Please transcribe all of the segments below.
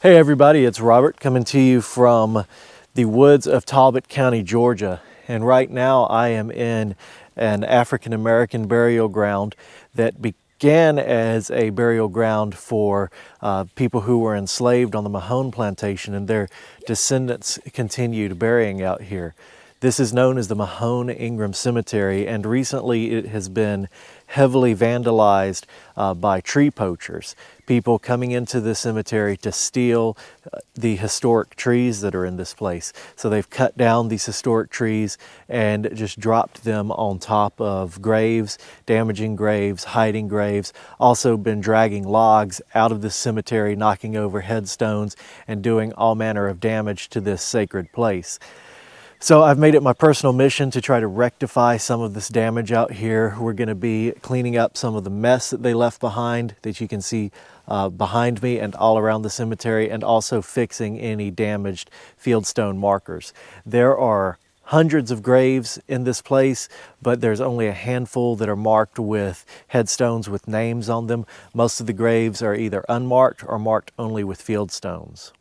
Hey everybody, it's Robert coming to you from the woods of Talbot County, Georgia. And right now I am in an African American burial ground that began as a burial ground for people who were enslaved on the Mahone plantation, and their descendants continued burying out here. This is known as the Mahone-Ingram Cemetery, and recently it has been heavily vandalized by tree poachers. People coming into the cemetery to steal the historic trees that are in this place. So they've cut down these historic trees and just dropped them on top of graves, damaging graves, hiding graves. Also been dragging logs out of the cemetery, knocking over headstones, and doing all manner of damage to this sacred place. So I've made it my personal mission to try to rectify some of this damage out here. We're going to be cleaning up some of the mess that they left behind that you can see behind me and all around the cemetery, and also fixing any damaged fieldstone markers. There are hundreds of graves in this place, but there's only a handful that are marked with headstones with names on them. Most of the graves are either unmarked or marked only with fieldstones.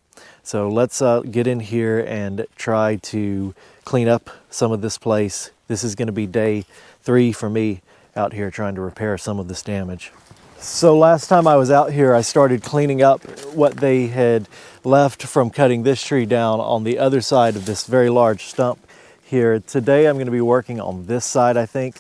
So let's get in here and try to clean up some of this place. This is going to be day 3 for me out here trying to repair some of this damage. So last time I was out here, I started cleaning up what they had left from cutting this tree down on the other side of this very large stump here. Today I'm going to be working on this side, I think.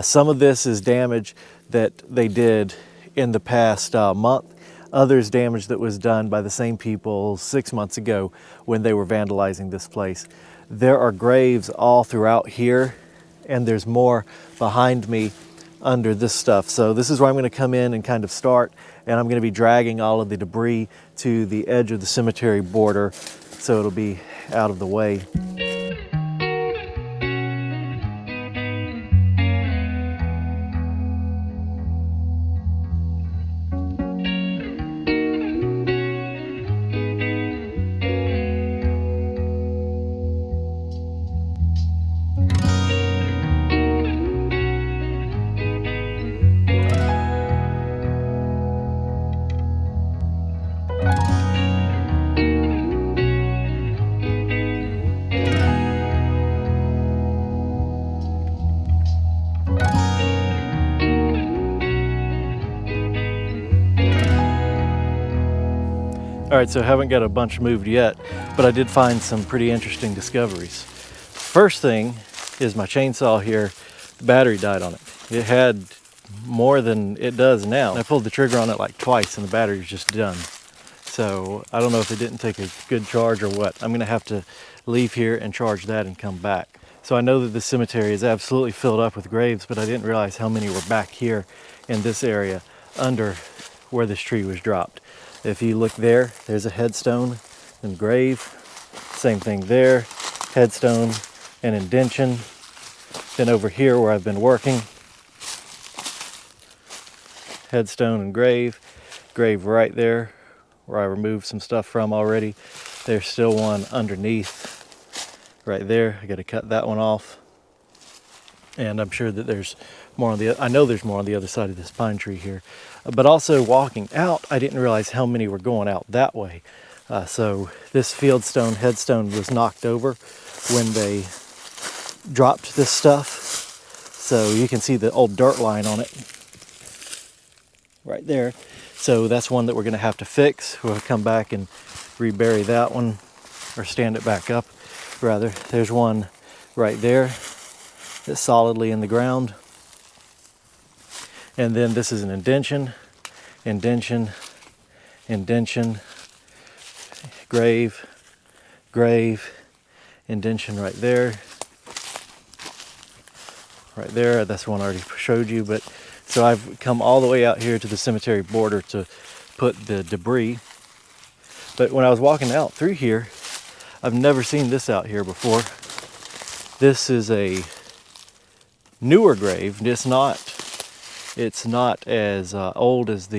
Some of this is damage that they did in the past month. Others damage that was done by the same people 6 months ago when they were vandalizing this place. There are graves all throughout here, and there's more behind me under this stuff. So this is where I'm going to come in and kind of start, and I'm going to be dragging all of the debris to the edge of the cemetery border so it'll be out of the way. All right, so I haven't got a bunch moved yet, but I did find some pretty interesting discoveries. First thing is my chainsaw here, the battery died on it. It had more than it does now. I pulled the trigger on it like twice and the battery's just done. So I don't know if it didn't take a good charge or what. I'm gonna have to leave here and charge that and come back. So I know that the cemetery is absolutely filled up with graves, but I didn't realize how many were back here in this area under where this tree was dropped. If you look there, there's a headstone and grave. Same thing there, headstone and indention. Then over here where I've been working, headstone and grave. Grave right there where I removed some stuff from already. There's still one underneath right there. I got to cut that one off. And I'm sure that there's more on I know there's more on the other side of this pine tree here. But also walking out, I didn't realize how many were going out that way. So this fieldstone headstone was knocked over when they dropped this stuff. So you can see the old dirt line on it right there. So that's one that we're going to have to fix. We'll come back and rebury that one, or stand it back up rather. There's one right there that's solidly in the ground. And then this is an indention, indention, indention, grave, grave, indention right there. Right there, that's one I already showed you. But so I've come all the way out here to the cemetery border to put the debris. But when I was walking out through here, I've never seen this out here before. This is a newer grave. It's not as old as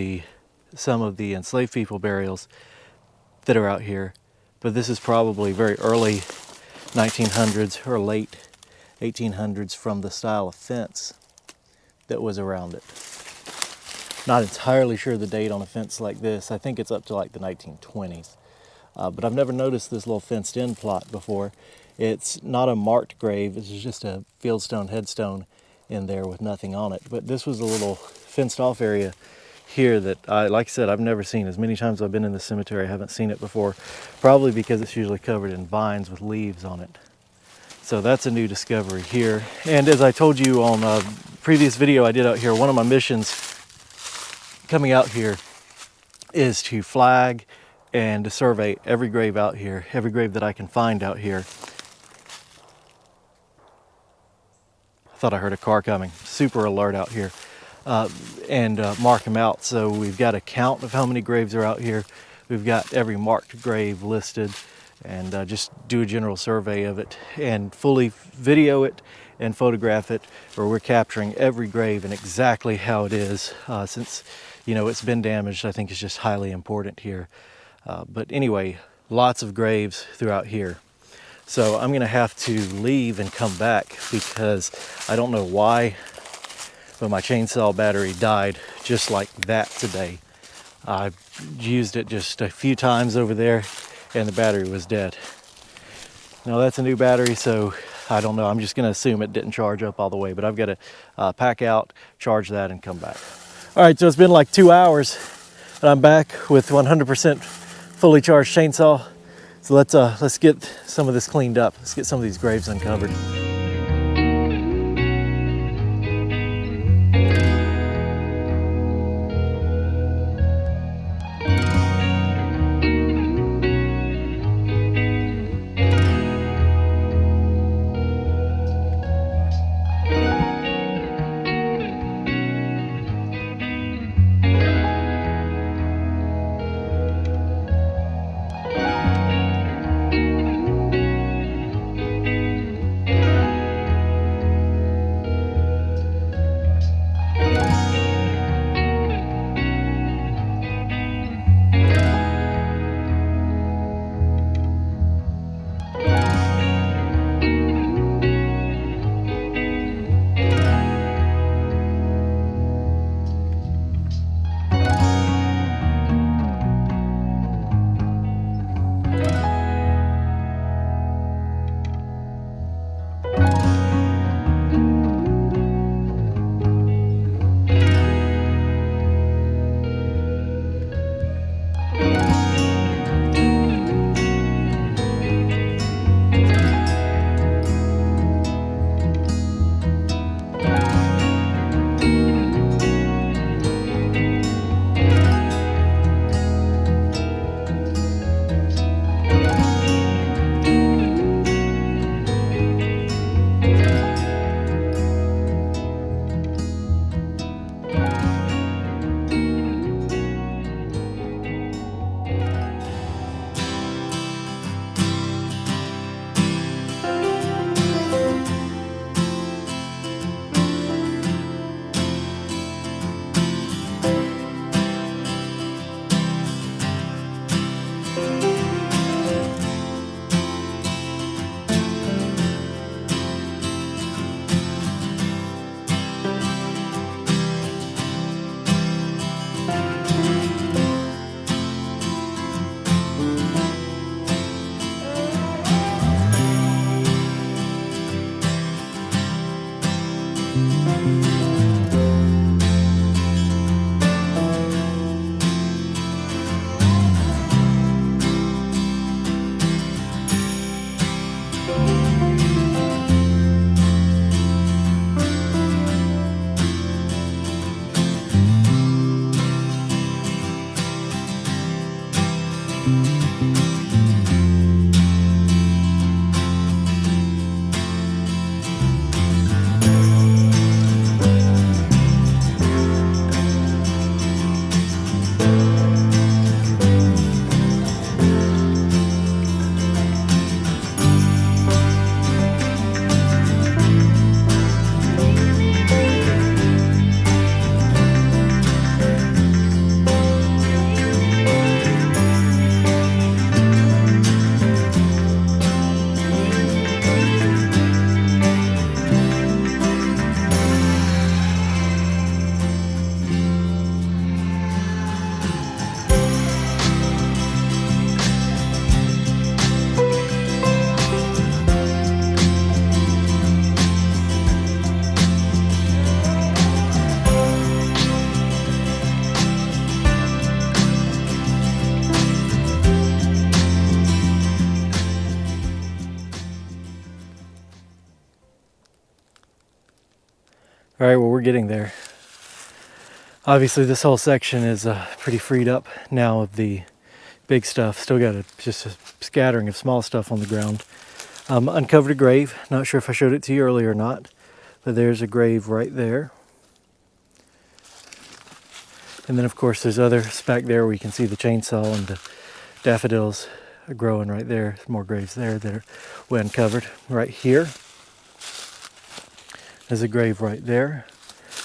some of the enslaved people burials that are out here, but this is probably very early 1900s or late 1800s from the style of fence that was around it. Not entirely sure the date on a fence like this. I think it's up to like the 1920s. but I've never noticed this little fenced in plot before. It's not a marked grave, it's just a fieldstone headstone in there with nothing on it. But this was a little fenced off area here that like I said, I've never seen. As many times I've been in the cemetery, I haven't seen it before, probably because it's usually covered in vines with leaves on it. So that's a new discovery here. And as I told you on a previous video I did out here, one of my missions coming out here is to flag and to survey every grave out here, every grave that I can find out here. I thought I heard a car coming. Super alert out here. And mark them out. So we've got a count of how many graves are out here. We've got every marked grave listed, and just do a general survey of it and fully video it and photograph it, where we're capturing every grave and exactly how it is. Since, you know, it's been damaged, I think it's just highly important here. But anyway, lots of graves throughout here. So I'm gonna have to leave and come back because I don't know why, but my chainsaw battery died just like that today. I used it just a few times over there and the battery was dead. Now that's a new battery, so I don't know. I'm just gonna assume it didn't charge up all the way, but I've got to pack out, charge that, and come back. All right, so it's been like 2 hours and I'm back with 100% fully charged chainsaw. So let's get some of this cleaned up. Let's get some of these graves uncovered. All right, well, we're getting there. Obviously, this whole section is pretty freed up now of the big stuff. Still got just a scattering of small stuff on the ground. Uncovered a grave. Not sure if I showed it to you earlier or not, but there's a grave right there. And then, of course, there's others back there where you can see the chainsaw and the daffodils are growing right there. More graves there that are we uncovered. Right here, there's a grave right there.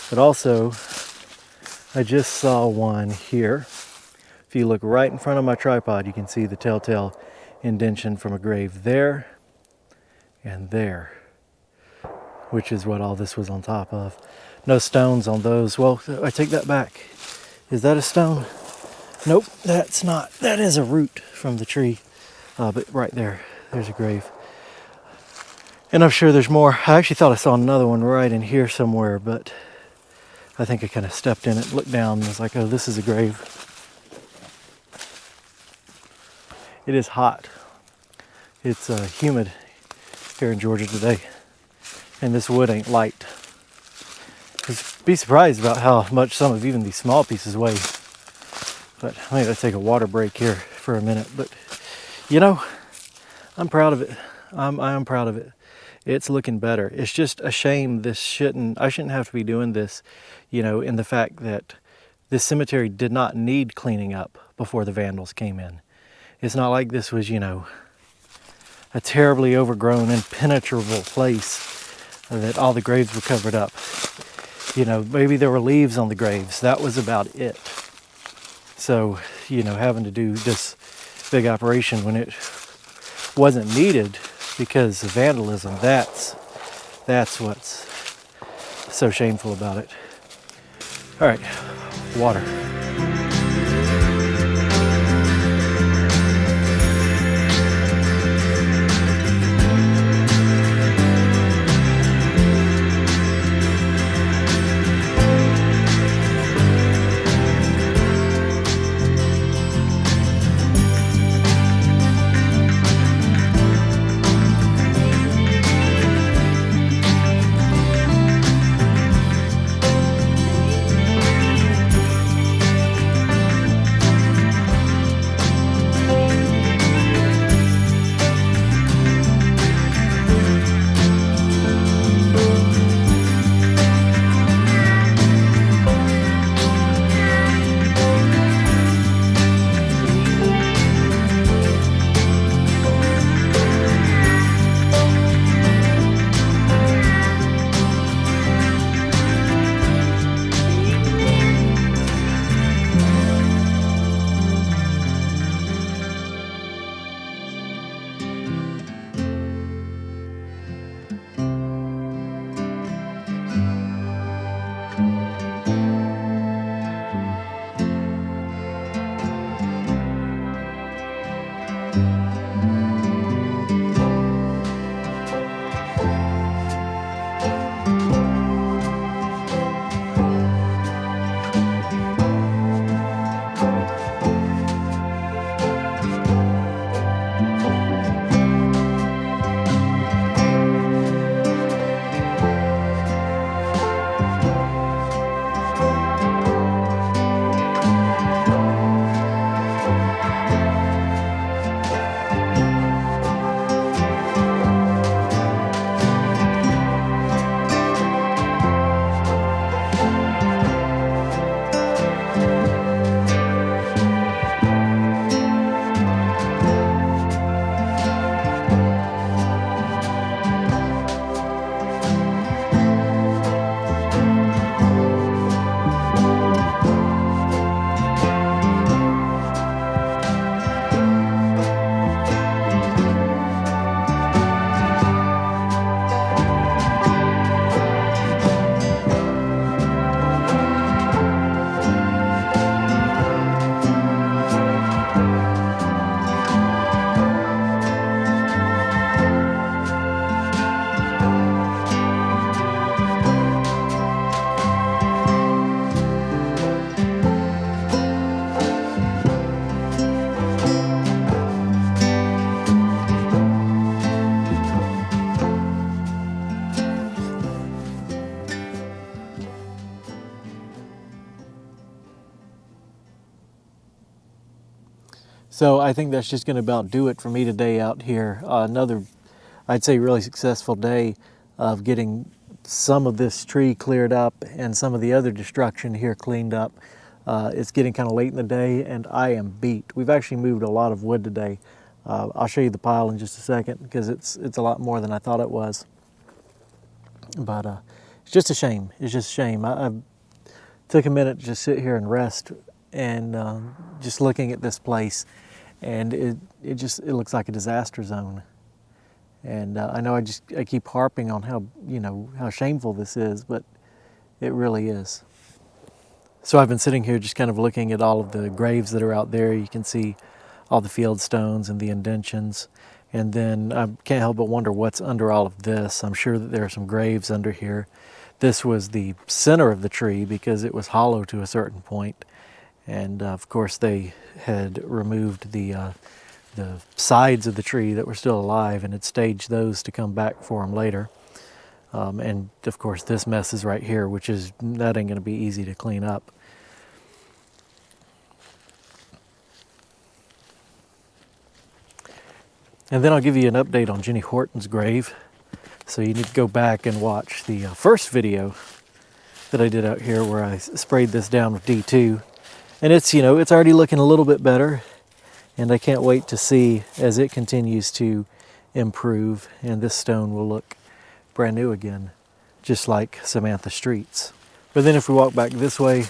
But also, I just saw one here. If you look right in front of my tripod, you can see the telltale indentation from a grave there and there, which is what all this was on top of. No stones on those. Well, I take that back. Is that a stone? Nope, that's not. That is a root from the tree. But right there, there's a grave. And I'm sure there's more. I actually thought I saw another one right in here somewhere, but I think I kind of stepped in it, looked down, and was like, oh, this is a grave. It is hot. It's humid here in Georgia today. And this wood ain't light. You'd be surprised about how much some of even these small pieces weigh. But I think I'll take a water break here for a minute. But, you know, I'm proud of it. I am proud of it. It's looking better. It's just a shame I shouldn't have to be doing this, you know, in the fact that this cemetery did not need cleaning up before the vandals came in. It's not like this was, you know, a terribly overgrown, impenetrable place that all the graves were covered up. You know, maybe there were leaves on the graves. That was about it. So, you know, having to do this big operation when it wasn't needed because of vandalism, that's what's so shameful about it. All right, water. So I think that's just going to about do it for me today out here. Another, I'd say, really successful day of getting some of this tree cleared up and some of the other destruction here cleaned up. It's getting kind of late in the day and I am beat. We've actually moved a lot of wood today. I'll show you the pile in just a second because it's a lot more than I thought it was. But it's just a shame. It's just a shame. I took a minute to just sit here and rest and just looking at this place, and it looks like a disaster zone. And I know I keep harping on how shameful this is, but it really is. So I've been sitting here just kind of looking at all of the graves that are out there. You can see all the field stones and the indentions. And then I can't help but wonder what's under all of this. I'm sure that there are some graves under here. This was the center of the tree because it was hollow to a certain point. And of course they had removed the sides of the tree that were still alive and had staged those to come back for them later. And of course this mess is right here, that ain't gonna be easy to clean up. And then I'll give you an update on Jenny Horton's grave. So you need to go back and watch the first video that I did out here where I sprayed this down with D2. And it's already looking a little bit better. And I can't wait to see as it continues to improve and this stone will look brand new again, just like Samantha Street's. But then if we walk back this way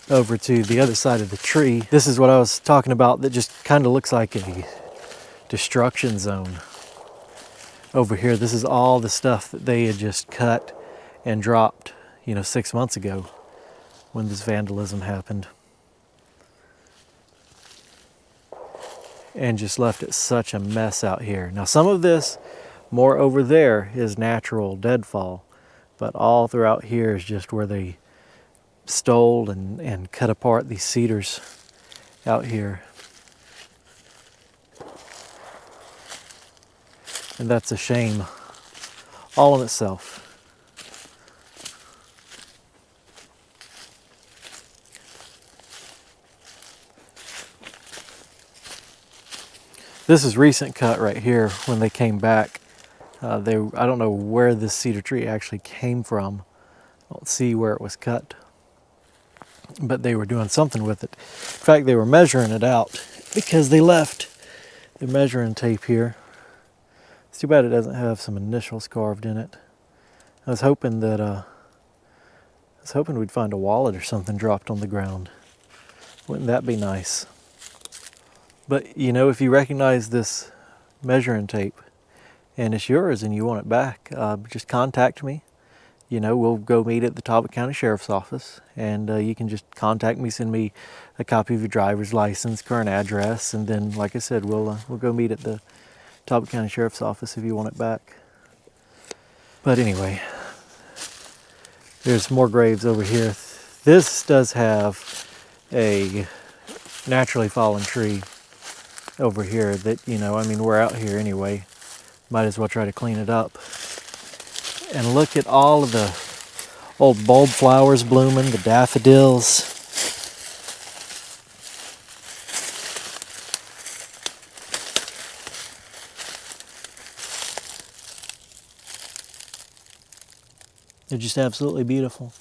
over to the other side of the tree, this is what I was talking about that just kind of looks like a destruction zone. Over here, this is all the stuff that they had just cut and dropped, 6 months ago when this vandalism happened. And just left it such a mess out here. Now some of this, more over there, is natural deadfall, but all throughout here is just where they stole and cut apart these cedars out here. And that's a shame all in itself. This is recent cut right here when they came back. I don't know where this cedar tree actually came from. I don't see where it was cut. But they were doing something with it. In fact, they were measuring it out because they left the measuring tape here. It's too bad it doesn't have some initials carved in it. I was hoping we'd find a wallet or something dropped on the ground. Wouldn't that be nice? But if you recognize this measuring tape and it's yours and you want it back, just contact me. We'll go meet at the Talbot County Sheriff's Office, and you can just contact me, send me a copy of your driver's license, current address, and then, like I said, we'll go meet at the Talbot County Sheriff's Office if you want it back. But anyway, there's more graves over here. This does have a naturally fallen tree over here that, we're out here anyway. Might as well try to clean it up. And look at all of the old bulb flowers blooming, the daffodils. They're just absolutely beautiful.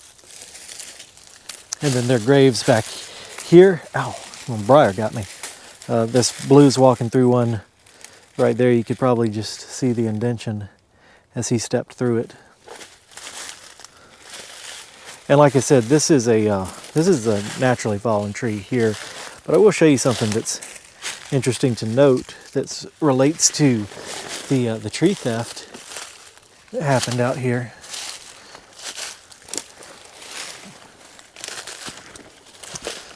And then their graves back here. Ow, one briar got me. This blue's walking through one right there. You could probably just see the indention as he stepped through it. And like I said, this is a naturally fallen tree here. But I will show you something that's interesting to note that relates to the tree theft that happened out here.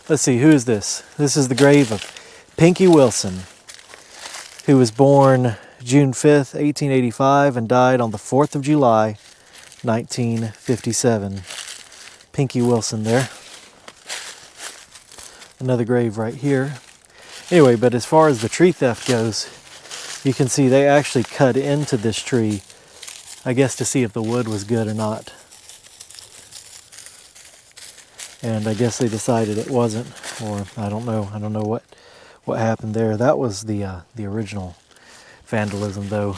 Let's see, who is this? This is the grave of Pinky Wilson, who was born June 5th, 1885 and died on the 4th of July, 1957. Pinky Wilson there. Another grave right here. Anyway, but as far as the tree theft goes, you can see they actually cut into this tree, I guess to see if the wood was good or not. And I guess they decided it wasn't, or I don't know what happened there. That was the original vandalism, though.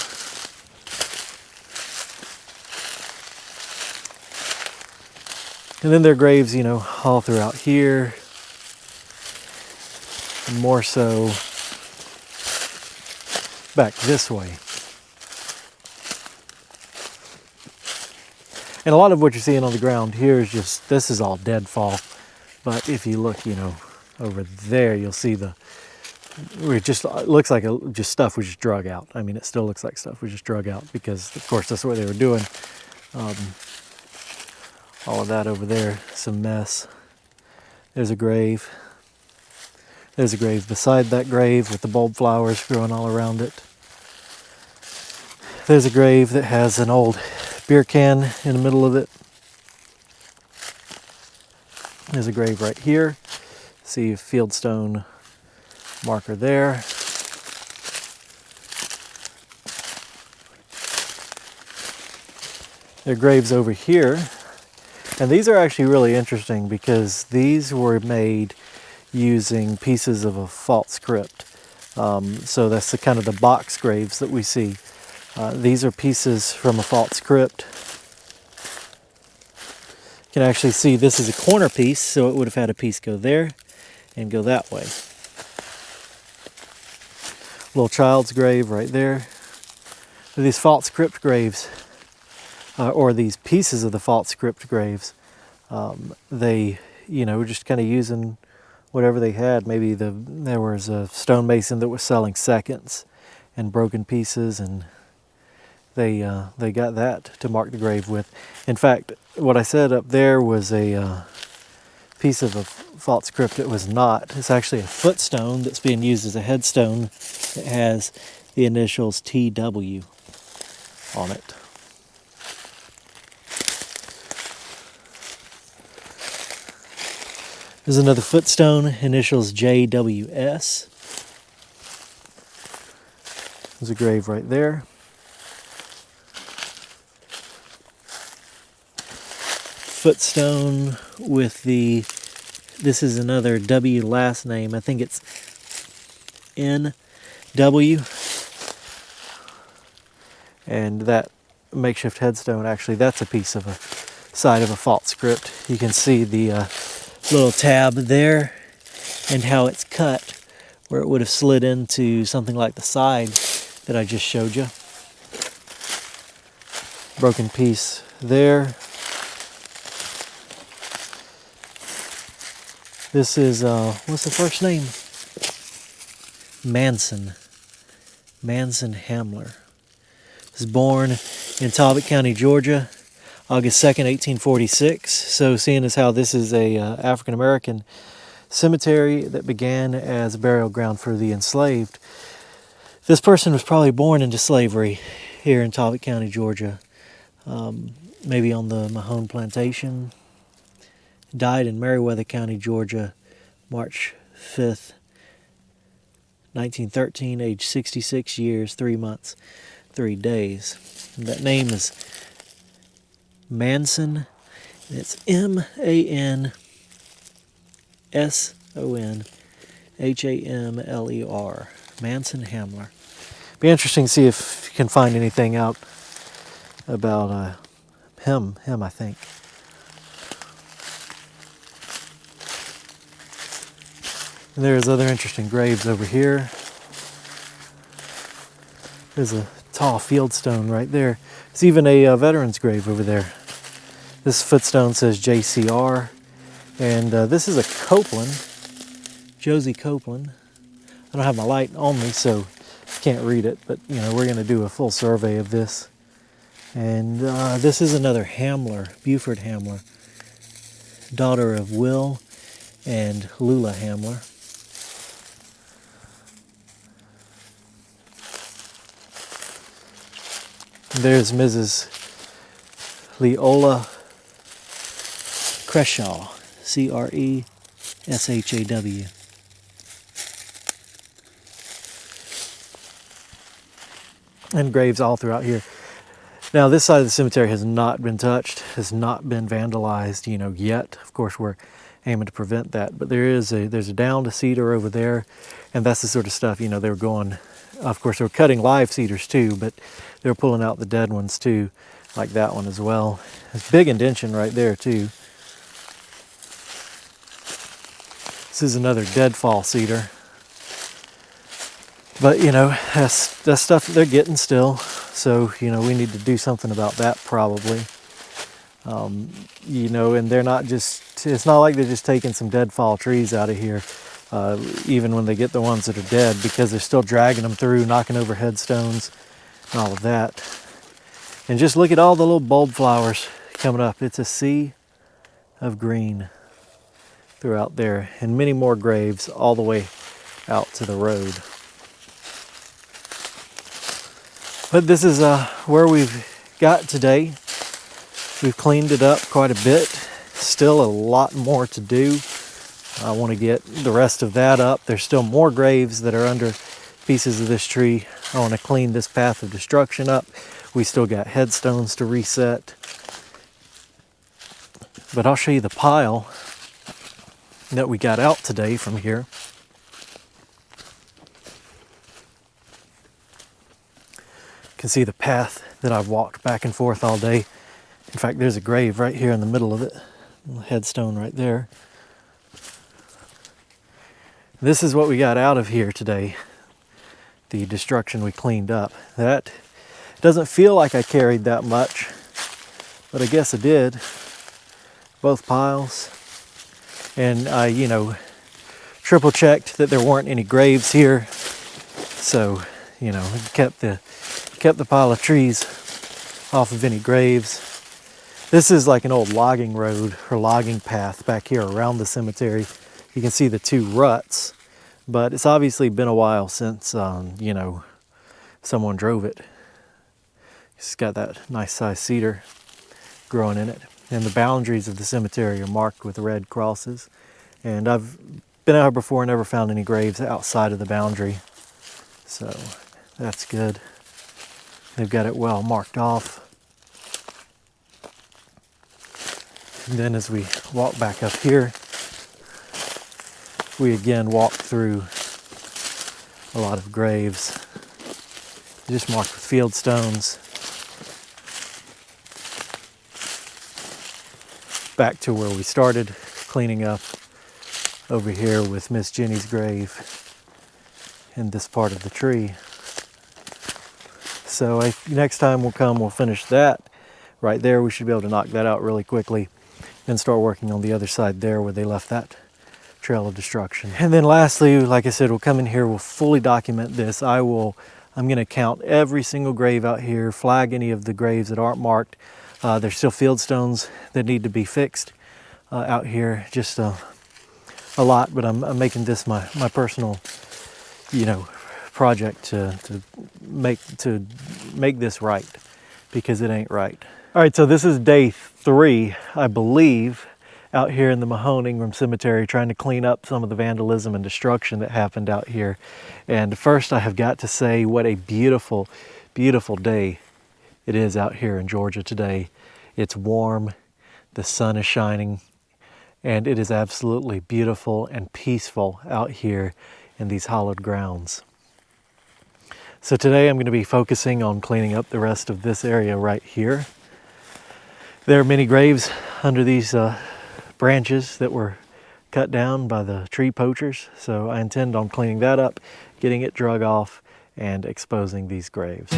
And then there are graves, you know, all throughout here. And more so back this way. And a lot of what you're seeing on the ground here is just, this is all deadfall. But if you look, you know, over there, you'll see it looks like just stuff was just drug out. I mean, it still looks like stuff was just drug out because, of course, that's what they were doing. All of that over there, some mess. There's a grave. There's a grave beside that grave with the bulb flowers growing all around it. There's a grave that has an old beer can in the middle of it. There's a grave right here. See a fieldstone marker there. There are graves over here. And these are actually really interesting because these were made using pieces of a false crypt. So that's the kind of the box graves that we see. These are pieces from a false crypt. You can actually see this is a corner piece, so it would have had a piece go there and go that way. Little child's grave right there. These false crypt graves, or these pieces of the false crypt graves, they, you know, were just kind of using whatever they had. Maybe there was a stonemason that was selling seconds and broken pieces, and they got that to mark the grave with. In fact, what I said up there was a piece of a false crypt. It was not. It's actually a footstone that's being used as a headstone. It has the initials TW on it. There's another footstone, initials JWS. There's a grave right there. Footstone with this is another W last name. I think it's NW. And that makeshift headstone, actually, that's a piece of a side of a false crypt. You can see the little tab there and how it's cut, where it would have slid into something like the side that I just showed you. Broken piece there. This is, what's the first name? Manson Hamler. He was born in Talbot County, Georgia, August 2nd, 1846. So seeing as how this is a African-American cemetery that began as a burial ground for the enslaved, this person was probably born into slavery here in Talbot County, Georgia. Maybe on the Mahone plantation. Died in Meriwether County, Georgia, March 5th, 1913, age 66 years, 3 months, 3 days. And that name is Manson. It's MANSONHAMLER. Manson Hamler. Be interesting to see if you can find anything out about him, I think. And there's other interesting graves over here. There's a tall fieldstone right there. There's even a veteran's grave over there. This footstone says JCR. And this is a Copeland, Josie Copeland. I don't have my light on me, so I can't read it, but you know, we're going to do a full survey of this. And this is another Hamler, Buford Hamler, daughter of Will and Lula Hamler. There's Mrs. Leola Creshaw, CRESHAW. And graves all throughout here. Now, this side of the cemetery has not been touched, has not been vandalized, you know, yet. Of course, we're aiming to prevent that. But there's a downed cedar over there, and that's the sort of stuff, you know, they were going, of course they were cutting live cedars too, but they were pulling out the dead ones too, like that one as well. There's big indention right there too. This is another deadfall cedar. But you know, that's stuff that they're getting still. So, you know, we need to do something about that probably. You know, and they're not just, it's not like they're just taking some deadfall trees out of here, even when they get the ones that are dead, because they're still dragging them through, knocking over headstones and all of that. And just look at all the little bulb flowers coming up. It's a sea of green throughout there, and many more graves all the way out to the road. But this is where we've got today. We've cleaned it up quite a bit. Still a lot more to do. I want to get the rest of that up. There's still more graves that are under pieces of this tree. I want to clean this path of destruction up. We still got headstones to reset. But I'll show you the pile that we got out today from here. You can see the path that I've walked back and forth all day. In fact, there's a grave right here in the middle of it. A headstone right there. This is what we got out of here today. The destruction we cleaned up. That doesn't feel like I carried that much, but I guess I did. Both piles. And I, you know, triple checked that there weren't any graves here. So, you know, kept the pile of trees off of any graves. This is like an old logging road or logging path back here around the cemetery. You can see the two ruts, but it's obviously been a while since, you know, someone drove it. It's got that nice sized cedar growing in it. And the boundaries of the cemetery are marked with red crosses. And I've been out here before and never found any graves outside of the boundary. So that's good. They've got it well marked off. And then as we walk back up here, we again walk through a lot of graves, just marked with field stones. Back to where we started cleaning up over here with Miss Jenny's grave in this part of the tree. So next time we'll come, we'll finish that right there. We should be able to knock that out really quickly and start working on the other side there where they left that trail of destruction. And then lastly, like I said, we'll come in here, we'll fully document this. I'm going to count every single grave out here, flag any of the graves that aren't marked. There's still field stones that need to be fixed out here, just a lot, but I'm making this my personal, you know, project to make this right, because it ain't right. All right, so this is day 3, I believe, out here in the Mahone-Ingram Cemetery, trying to clean up some of the vandalism and destruction that happened out here. And first I have got to say what a beautiful, beautiful day it is out here in Georgia today. It's warm, the sun is shining, and it is absolutely beautiful and peaceful out here in these hallowed grounds. So today I'm going to be focusing on cleaning up the rest of this area right here. There are many graves under these branches that were cut down by the tree poachers, so I intend on cleaning that up, getting it drug off, and exposing these graves.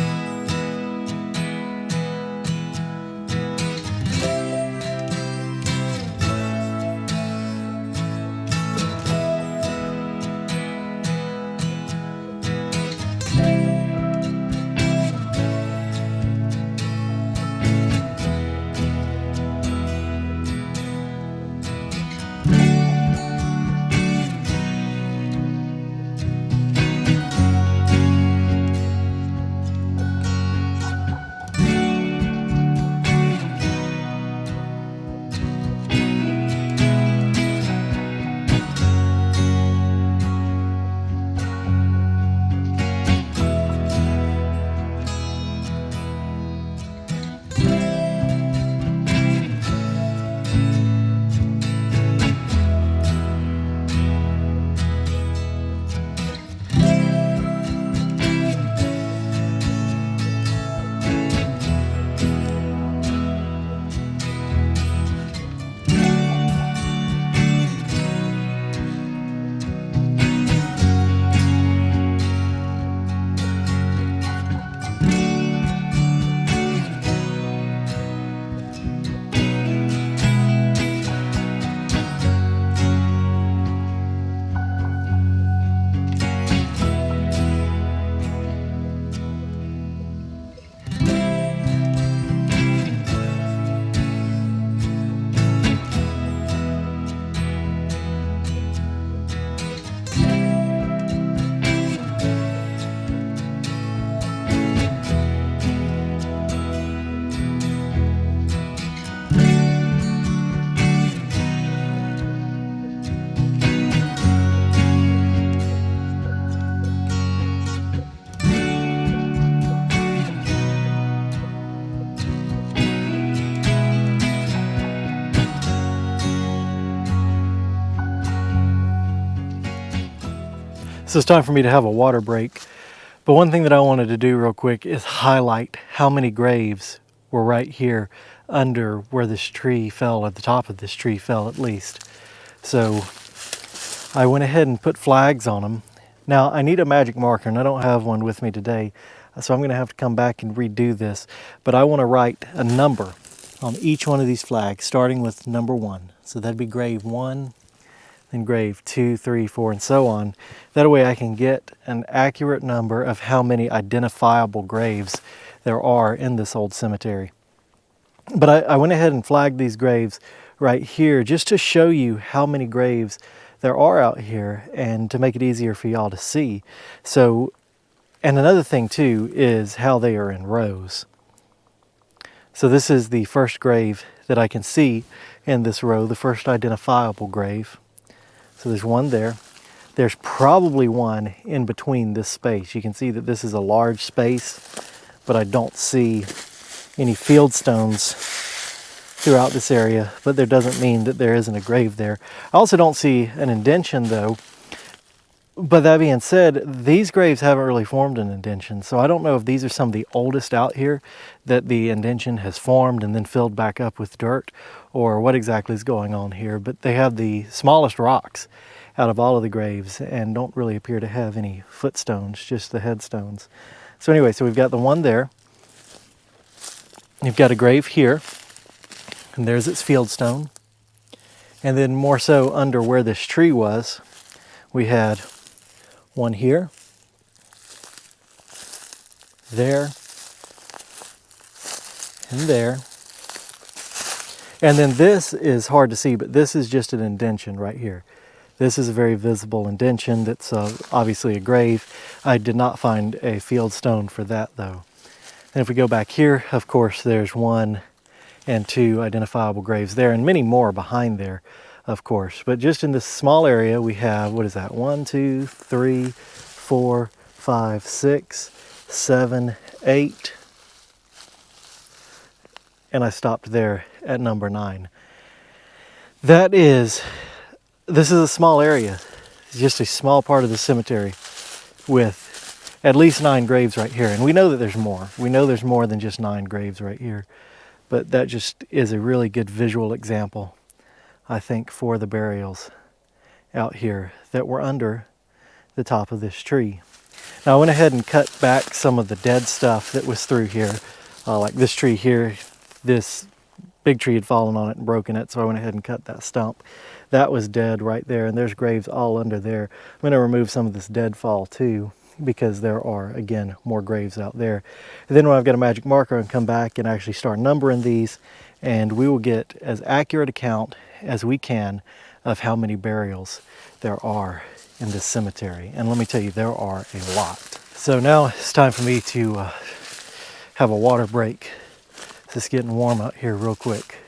So it's time for me to have a water break. But one thing that I wanted to do real quick is highlight how many graves were right here under where this tree fell, at the top of this tree fell at least. So I went ahead and put flags on them. Now I need a magic marker and I don't have one with me today, so I'm going to have to come back and redo this. But I want to write a number on each one of these flags, starting with number 1. So that'd be grave 1, then grave 2, 3, 4, and so on. That way I can get an accurate number of how many identifiable graves there are in this old cemetery. But I went ahead and flagged these graves right here just to show you how many graves there are out here and to make it easier for y'all to see. So, and another thing too is how they are in rows. So this is the first grave that I can see in this row, the first identifiable grave. So there's one there. There's probably one in between this space. You can see that this is a large space, but I don't see any field stones throughout this area, but there doesn't mean that there isn't a grave there. I also don't see an indention though. But that being said, these graves haven't really formed an indention, so I don't know if these are some of the oldest out here that the indention has formed and then filled back up with dirt, or what exactly is going on here. But they have the smallest rocks out of all of the graves and don't really appear to have any footstones, just the headstones. So anyway, so we've got the one there. You've got a grave here, and there's its fieldstone. And then more so under where this tree was, we had one here, there, and there. And then this is hard to see, but this is just an indention right here. This is a very visible indention that's obviously a grave. I did not find a field stone for that though. And if we go back here, of course, there's 1 and 2 identifiable graves there, and many more behind there, of course. But just in this small area, we have, what is that? 1, 2, 3, 4, 5, 6, 7, 8. And I stopped there at number 9. this is a small area. It's just a small part of the cemetery with at least 9 graves right here. And we know that there's more. We know there's more than just 9 graves right here. But that just is a really good visual example, I think, for the burials out here that were under the top of this tree. Now I went ahead and cut back some of the dead stuff that was through here. Like this tree here, this big tree had fallen on it and broken it, so I went ahead and cut that stump. That was dead right there, and there's graves all under there. I'm going to remove some of this deadfall too, because there are, again, more graves out there. And then when I've got a magic marker, I can come back and actually start numbering these, and we will get as accurate a count as we can of how many burials there are in this cemetery. And let me tell you, there are a lot. So now it's time for me to have a water break. It's just getting warm out here real quick.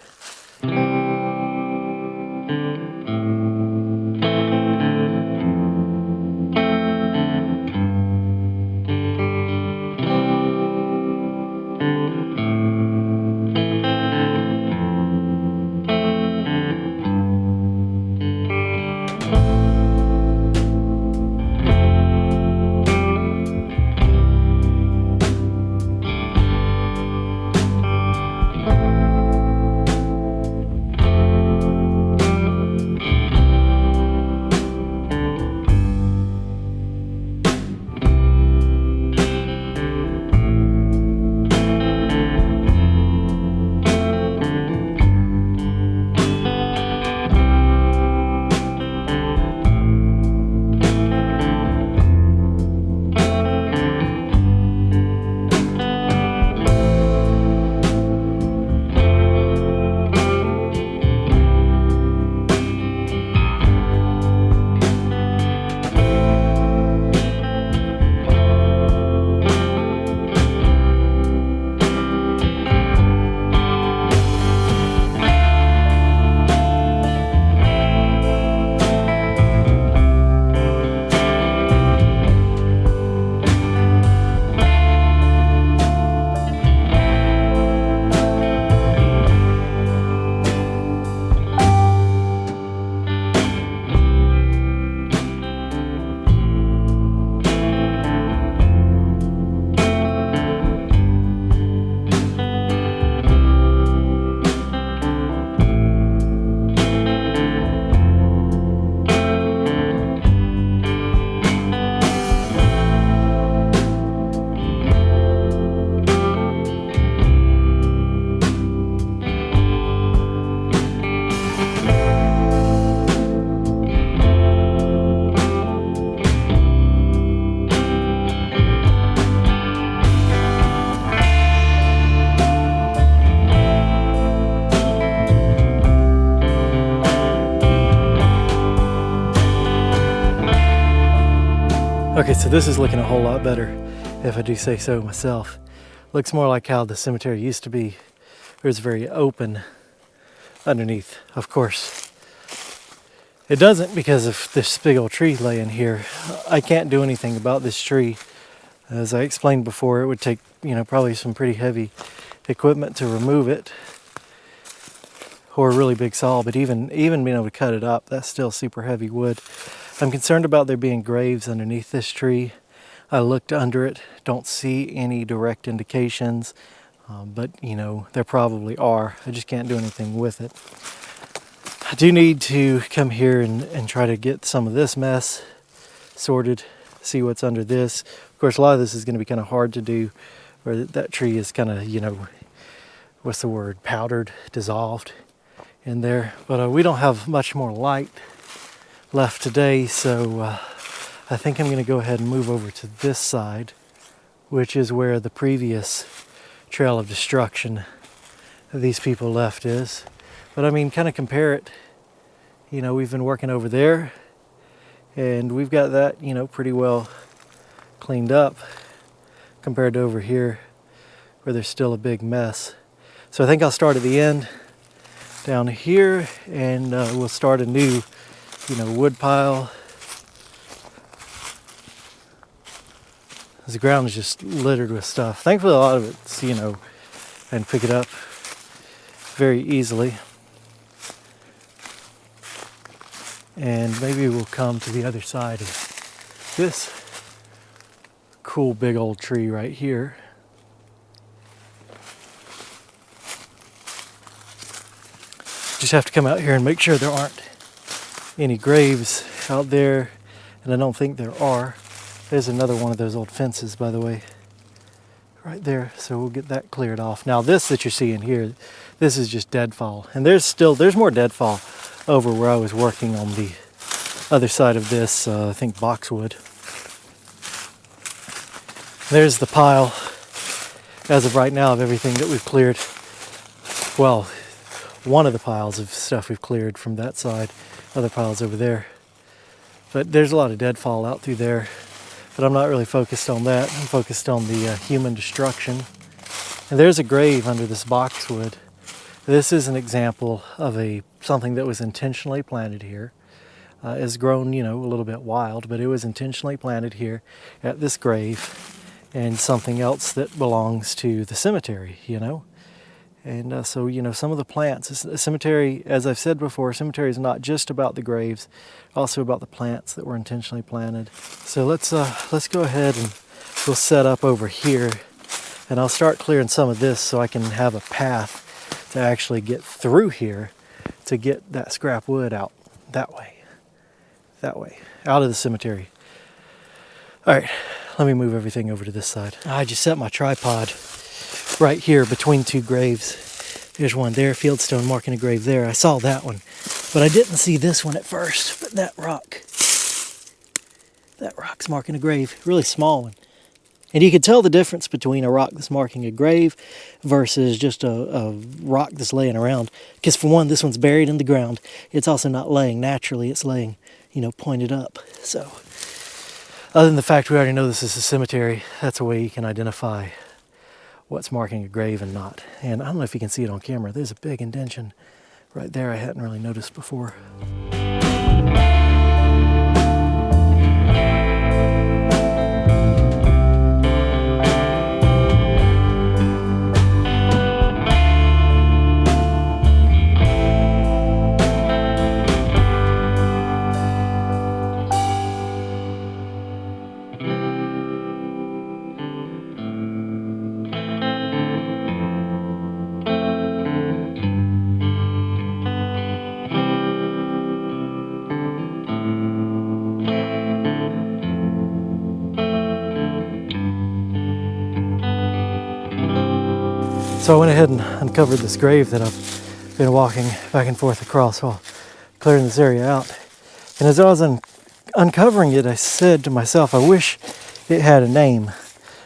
Okay, so this is looking a whole lot better, if I do say so myself. Looks more like how the cemetery used to be. It was very open underneath. Of course, it doesn't because of this big old tree laying here. I can't do anything about this tree. As I explained before, it would take, probably some pretty heavy equipment to remove it, or a really big saw, but even being able to cut it up, that's still super heavy wood. I'm concerned about there being graves underneath this tree. I looked under it, don't see any direct indications, but there probably are. I just can't do anything with it. I do need to come here and try to get some of this mess sorted, see what's under this. Of course, a lot of this is going to be kind of hard to do, where that tree is kind of, what's the word, powdered, dissolved in there. But we don't have much more light left today, so I think I'm going to go ahead and move over to this side, which is where the previous trail of destruction that these people left is. But I mean, kind of compare it, we've been working over there, and we've got that, pretty well cleaned up compared to over here where there's still a big mess. So I think I'll start at the end down here, and we'll start a new, wood pile. The ground is just littered with stuff. Thankfully, a lot of it's, I can pick it up very easily. And maybe we'll come to the other side of this cool big old tree right here. Just have to come out here and make sure there aren't any graves out there, and I don't think there are. There's another one of those old fences, by the way, right there, so we'll get that cleared off. Now this that you're seeing here, this is just deadfall, and there's more deadfall over where I was working on the other side of this, I think boxwood. There's the pile, as of right now, of everything that we've cleared. Well, one of the piles of stuff we've cleared from that side, other piles over there. But there's a lot of deadfall out through there, but I'm not really focused on that. I'm focused on the human destruction. And there's a grave under this boxwood. This is an example of something that was intentionally planted here. It's grown, a little bit wild, but it was intentionally planted here at this grave, and something else that belongs to the cemetery, And so, some of the plants, a cemetery, as I've said before, a cemetery is not just about the graves, also about the plants that were intentionally planted. So let's go ahead and we'll set up over here, and I'll start clearing some of this so I can have a path to actually get through here to get that scrap wood out that way, out of the cemetery. All right, let me move everything over to this side. I just set my tripod right here between two graves. There's one there, fieldstone marking a grave there. I saw that one, but I didn't see this one at first. But that rock's marking a grave, really small one. And you can tell the difference between a rock that's marking a grave versus just a rock that's laying around. Because for one, this one's buried in the ground. It's also not laying naturally, it's laying, pointed up. So, other than the fact we already know this is a cemetery, that's a way you can identify what's marking a grave and not. And I don't know if you can see it on camera. There's a big indentation right there I hadn't really noticed before. So I went ahead and uncovered this grave that I've been walking back and forth across while clearing this area out. And as I was uncovering it, I said to myself, I wish it had a name.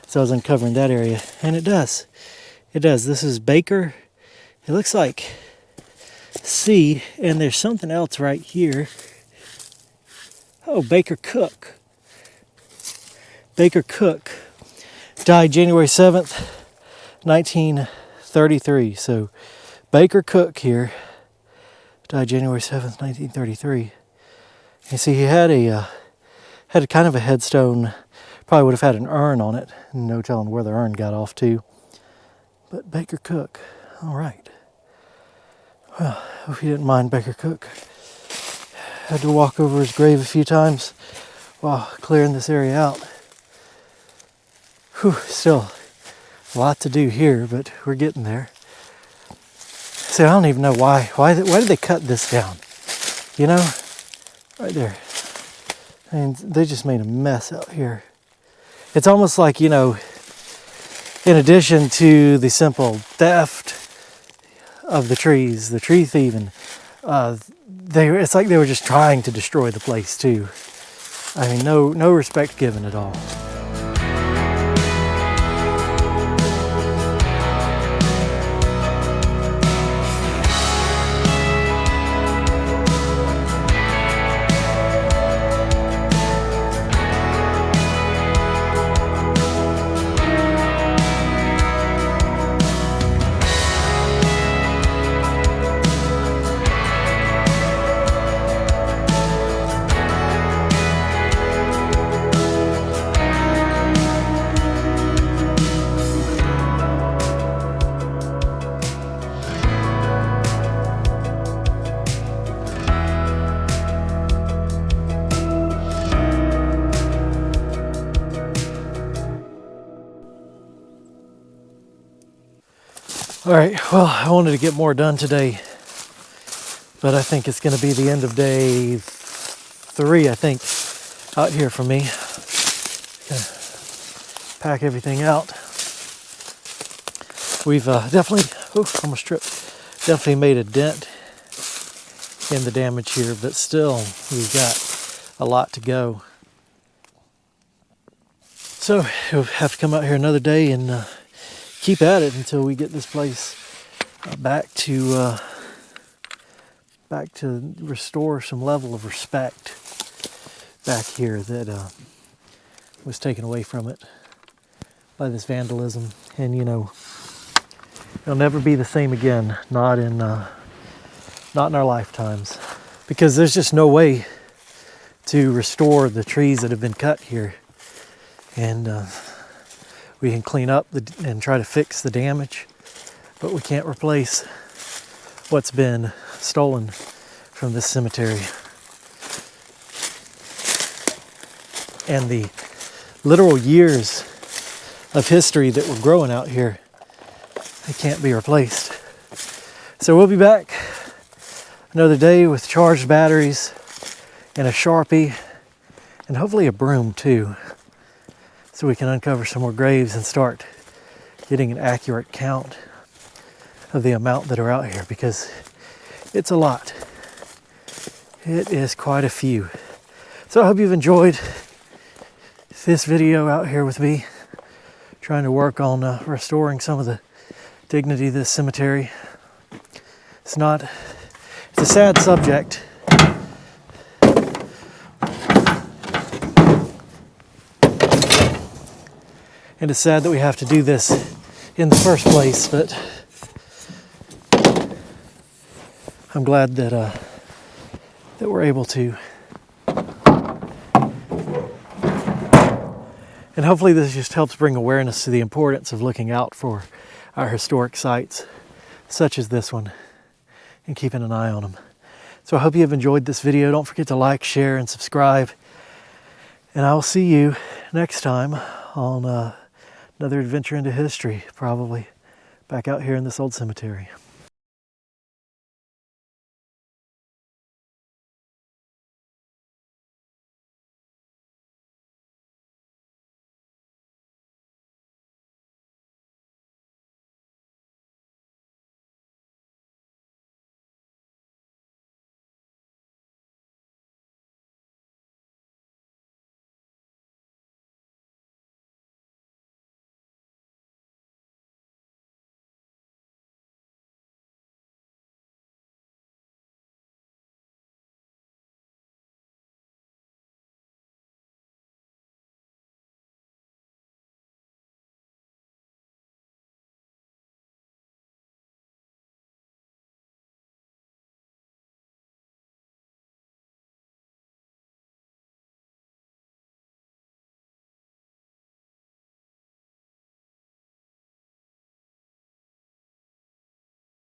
So I was uncovering that area, and it does. It does. This is Baker. It looks like C, and there's something else right here. Oh, Baker Cook. Baker Cook died January 7th, 1933. So Baker Cook here died January 7th, 1933. You see, he had a kind of a headstone. Probably would have had an urn on it. No telling where the urn got off to. But Baker Cook, all right. Well, hope you didn't mind Baker Cook. Had to walk over his grave a few times while clearing this area out. Whew, still a lot to do here, but we're getting there. So I don't even know why did they cut this down? You know, right there. I mean, they just made a mess out here. It's almost like, you know, in addition to the simple theft of the trees, the tree thieving, it's like they were just trying to destroy the place too. I mean, no respect given at all. All right, well, I wanted to get more done today, but I think it's going to be the end of day 3, I think, out here for me. Gonna pack everything out. We've definitely, almost tripped, definitely made a dent in the damage here, but still, we've got a lot to go. So, we'll have to come out here another day and keep at it until we get this place back to restore some level of respect back here that was taken away from it by this vandalism. And you know, it'll never be the same again, not in our lifetimes, because there's just no way to restore the trees that have been cut here. And we can clean up and try to fix the damage, but we can't replace what's been stolen from this cemetery. And the literal years of history that were growing out here, they can't be replaced. So we'll be back another day with charged batteries and a Sharpie and hopefully a broom too, so we can uncover some more graves and start getting an accurate count of the amount that are out here, because it's a lot. It is quite a few. So I hope you've enjoyed this video out here with me, trying to work on restoring some of the dignity of this cemetery. It's a sad subject. And it's sad that we have to do this in the first place, but I'm glad that we're able to. And hopefully this just helps bring awareness to the importance of looking out for our historic sites, such as this one, and keeping an eye on them. So I hope you have enjoyed this video. Don't forget to like, share, and subscribe. And I will see you next time on another adventure into history, probably back out here in this old cemetery.